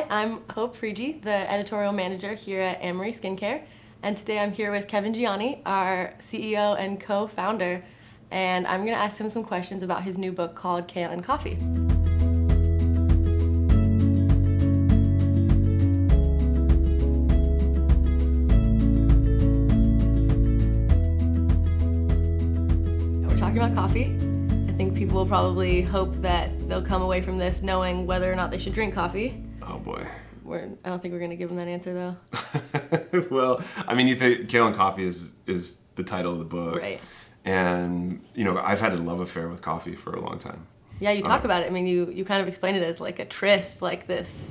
Hi, I'm Hope Frigi, the editorial manager here at Annmarie Skin Care, and today I'm here with Kevin Gianni, our CEO and co-founder, and I'm going to ask him some questions about his new book called Kale and Coffee. We're talking about coffee. I think people will probably hope that they'll come away from this knowing whether or not they should drink coffee. Oh boy. I don't think we're going to give them that answer though. Well, I mean, you think Kale and Coffee is the title of the book. Right. And, you know, I've had a love affair with coffee for a long time. Yeah, you talk about it. I mean, you kind of explain it as like a tryst, like this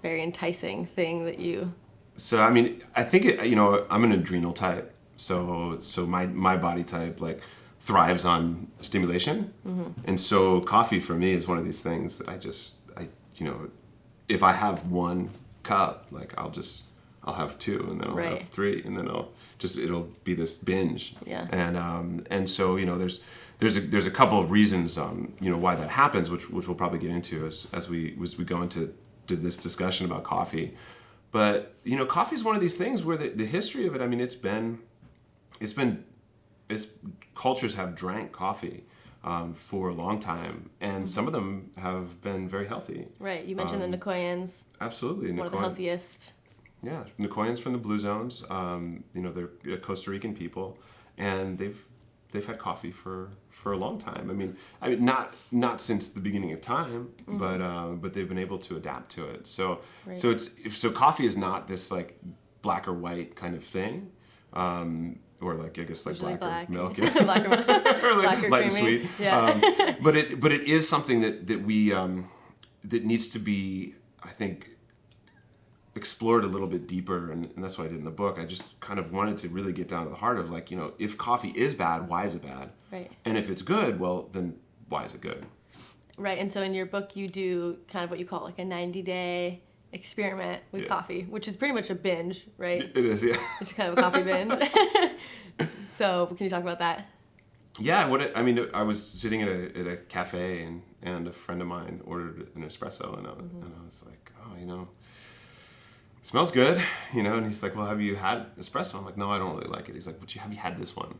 very enticing thing that you... So, I mean, I think, I'm an adrenal type. So my body type, like, thrives on stimulation. Mm-hmm. And so coffee for me is one of these things that if I have one cup, like I'll have two, and then I'll have three, and then it'll be this binge. Yeah. And so, there's a couple of reasons, why that happens, which we'll probably get into as we go into this discussion about coffee. But, coffee is one of these things where the history of it, I mean, cultures have drank coffee for a long time, and some of them have been very healthy. Right. You mentioned the Nicoyans. Absolutely. One of the healthiest. Yeah, Nicoyans from the Blue Zones. They're Costa Rican people, and they've had coffee for a long time. I mean, not since the beginning of time, mm-hmm. but they've been able to adapt to it. So coffee is not this like black or white kind of thing. Or like, I guess, like black or milk. Black or, or like black or light and creamy. sweet. Yeah. But it is something that we that needs to be, I think, explored a little bit deeper, and that's what I did in the book. I just kind of wanted to really get down to the heart of, like, if coffee is bad, why is it bad? Right. And if it's good, well, then why is it good? Right. And so in your book, you do kind of what you call like a 90-day experiment with coffee, which is pretty much a binge, right? It is, yeah. It's kind of a coffee binge. So can you talk about that? Yeah, I was sitting at a cafe, and a friend of mine ordered an espresso, and I was like, it smells good, and he's like, well, have you had espresso? I'm like, no, I don't really like it. He's like, but have you had this one?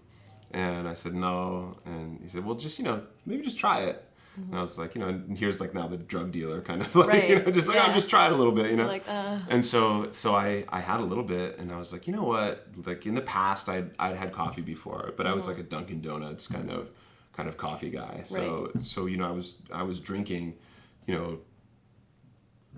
And I said, no. And he said, well, just, maybe just try it. Mm-hmm. And I was like, and here's like now the drug dealer kind of like, I'll just try it a little bit, Like, And so I had a little bit, and I was like, you know what? Like in the past, I'd had coffee before, but I was like a Dunkin' Donuts kind of coffee guy. So I was drinking,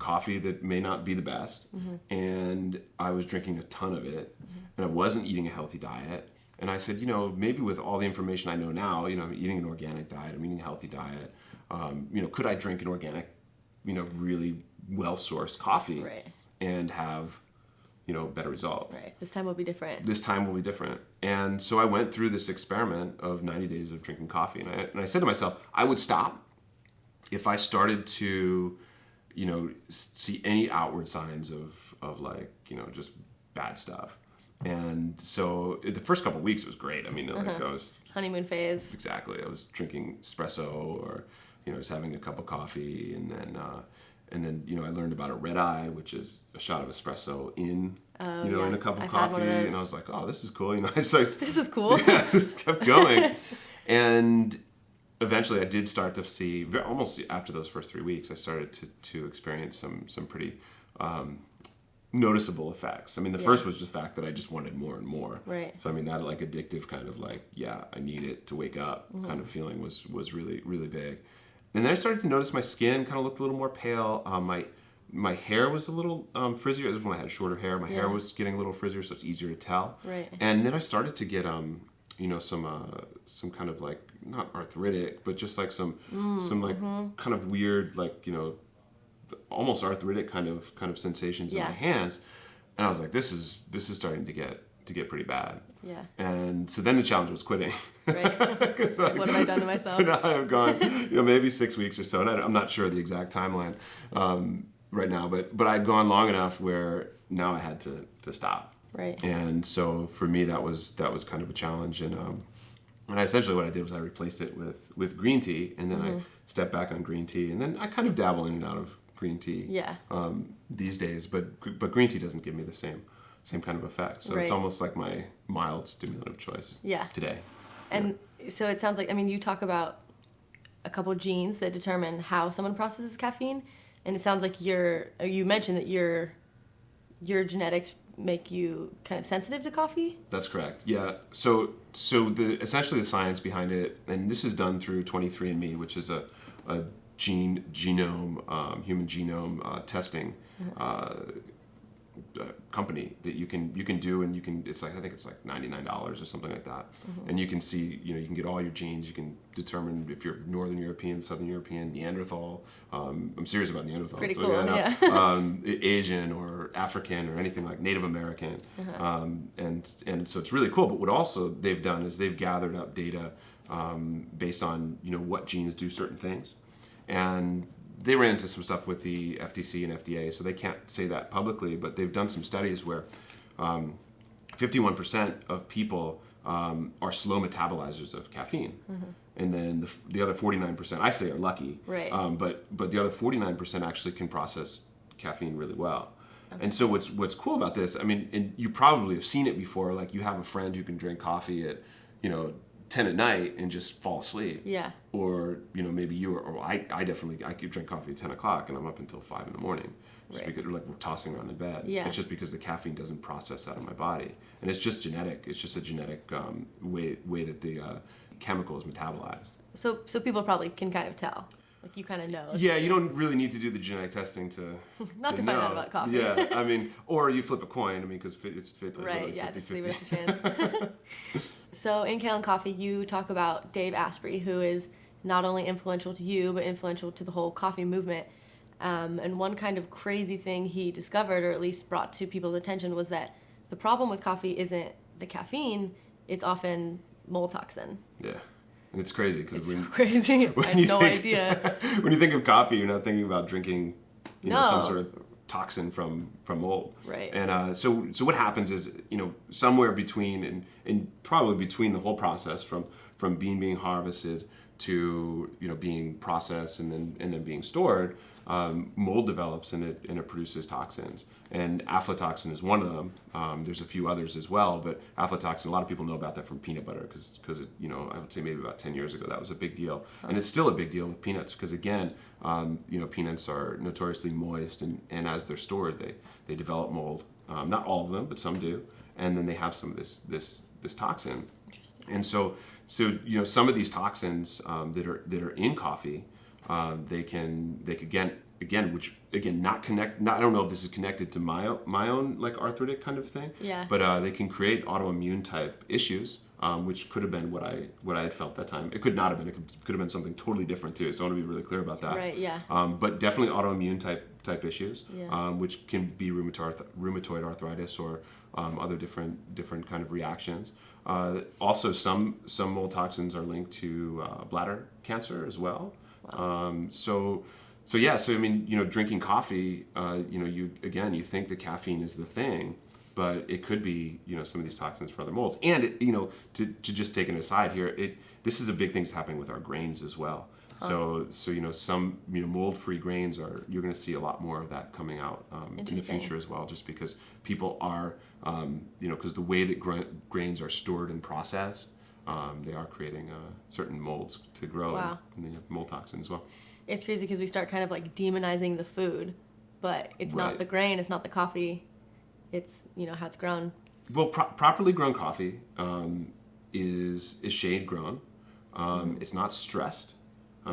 coffee that may not be the best, and I was drinking a ton of it, and I wasn't eating a healthy diet. And I said, maybe with all the information I know now, I'm eating an organic diet, I'm eating a healthy diet. Could I drink an organic, really well-sourced coffee and have, better results? Right. This time will be different. This time will be different. And so I went through this experiment of 90 days of drinking coffee. And I said to myself, I would stop if I started to, see any outward signs of like, just bad stuff. And so the first couple of weeks it was great. I mean, like I was honeymoon phase. Exactly. I was drinking espresso, or just having a cup of coffee, and then I learned about a red eye, which is a shot of espresso in a cup of coffee, and I was like, oh, this is cool. This is cool. Yeah, just kept going, and eventually I did start to see, almost after those first 3 weeks, I started to experience some pretty noticeable effects. I mean, the first was just the fact that I just wanted more and more. Right. So I mean, that like addictive kind of like, I need it to wake up kind of feeling was really, really big. And then I started to notice my skin kind of looked a little more pale. My hair was a little frizzier. This is when I had shorter hair. My hair was getting a little frizzier, so it's easier to tell. Right. And then I started to get some kind of like, not arthritic, but just like some like kind of weird, like, almost arthritic kind of sensations in my hands, and I was like, this is starting to get pretty bad. Yeah. And so then the challenge was quitting. Right. Like, what have I done to myself? So now I've gone, maybe 6 weeks or so, and I'm not sure the exact timeline right now, but I'd gone long enough where now I had to stop. Right. And so for me, that was kind of a challenge, and essentially what I did was I replaced it with green tea, and then I stepped back on green tea, and then I kind of dabble in and out of green tea. Yeah. These days, but green tea doesn't give me the same kind of effect. So it's almost like my mild stimulant of choice. Yeah. Today. And so it sounds like, I mean, you talk about a couple genes that determine how someone processes caffeine, and it sounds like you mentioned that your genetics make you kind of sensitive to coffee. That's correct. Yeah. So essentially the science behind it, and this is done through 23andMe, which is a human genome testing company that you can do, and it's like, I think it's like $99 or something like that. And you can see, you can get all your genes. You can determine if you're Northern European, Southern European, Neanderthal. I'm serious about Neanderthal. Pretty so, cool. Yeah. Asian or African or anything like Native American. And so it's really cool. But what also they've done is they've gathered up data based on what genes do certain things, and they ran into some stuff with the FTC and FDA, so they can't say that publicly, but they've done some studies where 51% of people are slow metabolizers of caffeine. And then the other 49%, I say, are lucky. Right. But the other 49% actually can process caffeine really well. Okay. And so what's cool about this, I mean, and you probably have seen it before, like you have a friend who can drink coffee at, 10 at night and just fall asleep. Yeah. Or maybe you or I could drink coffee at 10 o'clock and I'm up until 5 in the morning, just because we're tossing around in bed. Yeah. It's just because the caffeine doesn't process out of my body, and it's just genetic. It's just a genetic way that the chemical is metabolized. So people probably can kind of tell. Like you kind of know. Yeah, you don't really need to do the genetic testing to not to know. find out about coffee. Yeah, I mean, or you flip a coin. I mean, because it's right. Like yeah, 50, just 50. leave it up to chance. So in Kale and Coffee, you talk about Dave Asprey, who is not only influential to you, but influential to the whole coffee movement. And one kind of crazy thing he discovered, or at least brought to people's attention, was that the problem with coffee isn't the caffeine; it's often mold toxin. Yeah. And it's crazy because so crazy. I have no idea. When you think of coffee, you're not thinking about drinking, no. Some sort of toxin from mold. Right. And so what happens is, somewhere between and probably between the whole process from being harvested to being processed and then being stored, mold develops and it produces toxins. And aflatoxin is one of them. There's a few others as well, but aflatoxin, a lot of people know about that from peanut butter because I would say maybe about 10 years ago that was a big deal. And it's still a big deal with peanuts because again, peanuts are notoriously moist, and as they're stored, they develop mold. Not all of them, but some do. And then they have some of this toxin. Interesting. And so some of these toxins that are in coffee, they could not connect. I don't know if this is connected to my own like arthritic kind of thing. Yeah. But they can create autoimmune type issues, which could have been what I had felt that time. It could not have been. It could have been something totally different too. So I want to be really clear about that. Right. Yeah. But definitely autoimmune type issues, Yeah. which can be rheumatoid arthritis or other different kind of reactions. Also, some mold toxins are linked to bladder cancer as well. Wow. So I mean, drinking coffee, you think the caffeine is the thing, but it could be, some of these toxins for other molds. And to just take an aside here, this is a big thing that's happening with our grains as well. So some mold-free grains you're going to see a lot more of that coming out in the future as well, just because people are because the way that grains are stored and processed, they are creating certain molds to grow. Wow. And then you have mold toxin as well. It's crazy because we start kind of like demonizing the food, but it's not the grain, it's not the coffee, it's how it's grown. Well, properly grown coffee is shade grown. It's not stressed.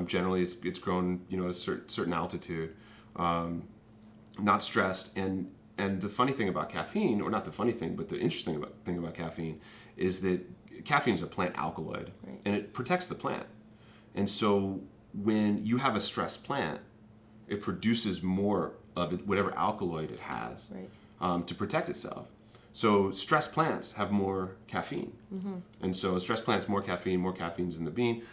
Generally, it's grown at a certain altitude, not stressed. And the funny thing about caffeine, or not the funny thing, but the interesting thing about caffeine, is that caffeine is a plant alkaloid, right. And it protects the plant. And so when you have a stressed plant, it produces more of it, whatever alkaloid it has, right. To protect itself. So stressed plants have more caffeine, and so stressed plants more caffeine's in the bean.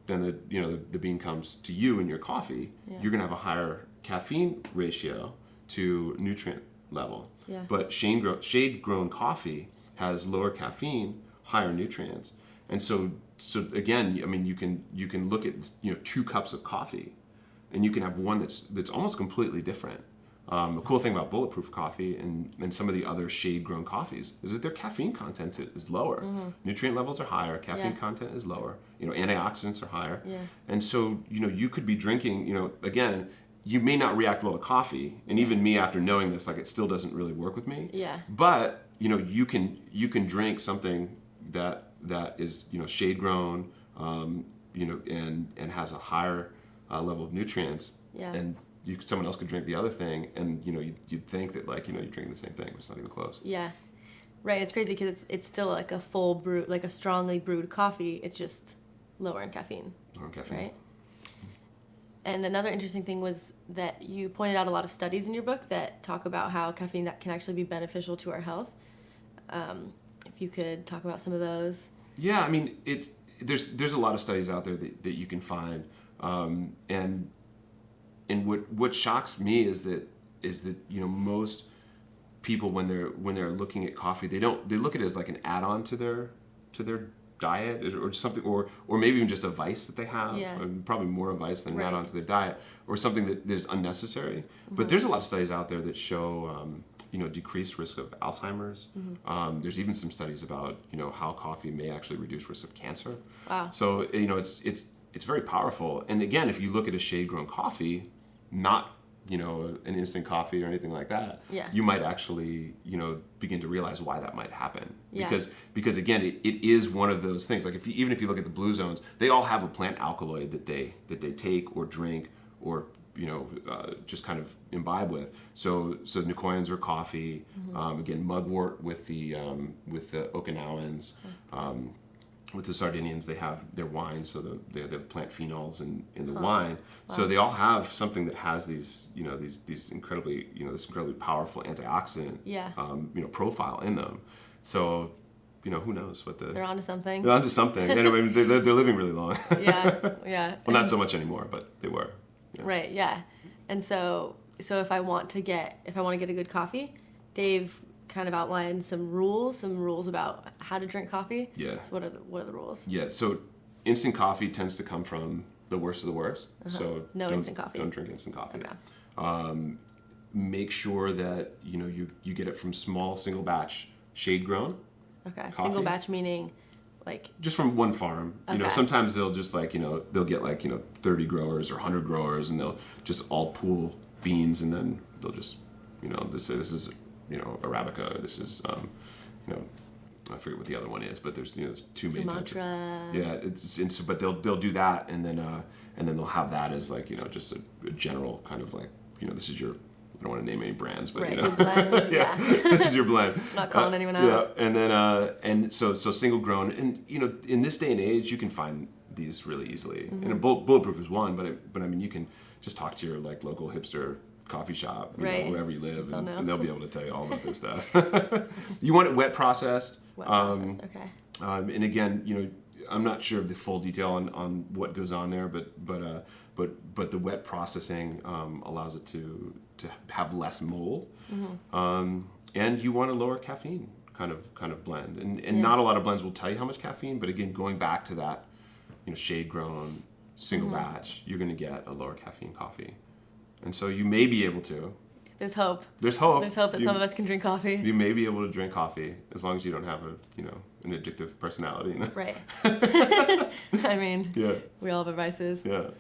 Then the bean comes to you in your coffee. Yeah. You're gonna have a higher caffeine ratio to nutrient level. Yeah. But shade grown coffee has lower caffeine, higher nutrients, and so again, I mean, you can look at 2 cups of coffee, and you can have one that's almost completely different. The cool thing about bulletproof coffee and some of the other shade-grown coffees is that their caffeine content is lower. Nutrient levels are higher, caffeine content is lower. Antioxidants are higher. Yeah. And so, you could be drinking, again, you may not react well to coffee, and even me after knowing this, like it still doesn't really work with me. Yeah. But, you can drink something that is, shade-grown, and has a higher level of nutrients. Yeah. And someone else could drink the other thing, and you'd think that you're drinking the same thing, but it's not even close. Yeah, right. It's crazy because it's still like a full brew, like a strongly brewed coffee. It's just lower in caffeine. Lower in caffeine. Right. And another interesting thing was that you pointed out a lot of studies in your book that talk about how caffeine that can actually be beneficial to our health. If you could talk about some of those. Yeah, I mean, there's a lot of studies out there that you can find, and what shocks me is that most people when they're looking at coffee, they look at it as like an add-on to their diet or something, or maybe even just a vice that they have. Yeah. Probably more a vice than an Right. add-on to their diet, or something that is unnecessary. But there's a lot of studies out there that show decreased risk of Alzheimer's. There's even some studies about how coffee may actually reduce risk of cancer. Wow. So it's very powerful. And again, if you look at a shade-grown coffee, not an instant coffee or anything like that, Yeah. you might actually begin to realize why that might happen. Yeah. Because again, it is one of those things. Like even if you look at the blue zones, they all have a plant alkaloid that they take or drink or just kind of imbibe with. So Nicoyans are coffee. Again, mugwort with the Okinawans. With the Sardinians, they have their wine, so they have plant phenols in the wine. Wow. So they all have something that has these incredibly this incredibly powerful antioxidant profile in them. So who knows what they're onto something. They're onto something. Anyway, they're living really long. Yeah. Well, not so much anymore, but they were. Yeah. Right. Yeah. And so if I want to get a good coffee, Dave kind of outlined some rules about how to drink coffee. Yeah. So what are the rules? Yeah. So instant coffee tends to come from the worst of the worst. So no instant coffee. Don't drink instant coffee. Okay. Make sure that you get it from small single batch shade grown. Okay. Coffee. Single batch meaning like just from one farm. Okay. Sometimes they'll just they'll get 30 growers or 100 growers, and they'll just all pool beans, and then they'll just this is Arabica. This is I forget what the other one is, but there's there's two main types. Sumatra. Yeah, but they'll do that, and then they'll have that as just a general kind of this is your, I don't want to name any brands, but right, your blend, yeah. This is your blend. I'm not calling anyone out. Yeah, and then and so single grown, and in this day and age you can find these really easily. And bulletproof is one, but I mean you can just talk to your local hipster coffee shop, wherever you live, and they'll be able to tell you all about this stuff. You want it wet processed. Wet processed, okay. And again, I'm not sure of the full detail on what goes on there, but the wet processing allows it to have less mold, and you want a lower caffeine kind of blend, and not a lot of blends will tell you how much caffeine, but again, going back to that, shade grown single batch, you're going to get a lower caffeine coffee. And so you may be able to. There's hope. There's hope that some of us can drink coffee. You may be able to drink coffee as long as you don't have an addictive personality. Right. I mean, we all have vices. Yeah.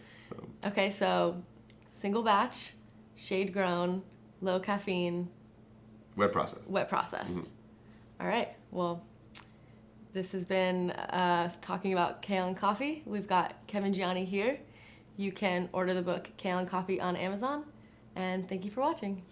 Okay, so single batch, shade grown, low caffeine. Wet processed. Mm-hmm. All right. Well, this has been us talking about Kale and Coffee. We've got Kevin Gianni here. You can order the book Kale and Coffee on Amazon. And thank you for watching.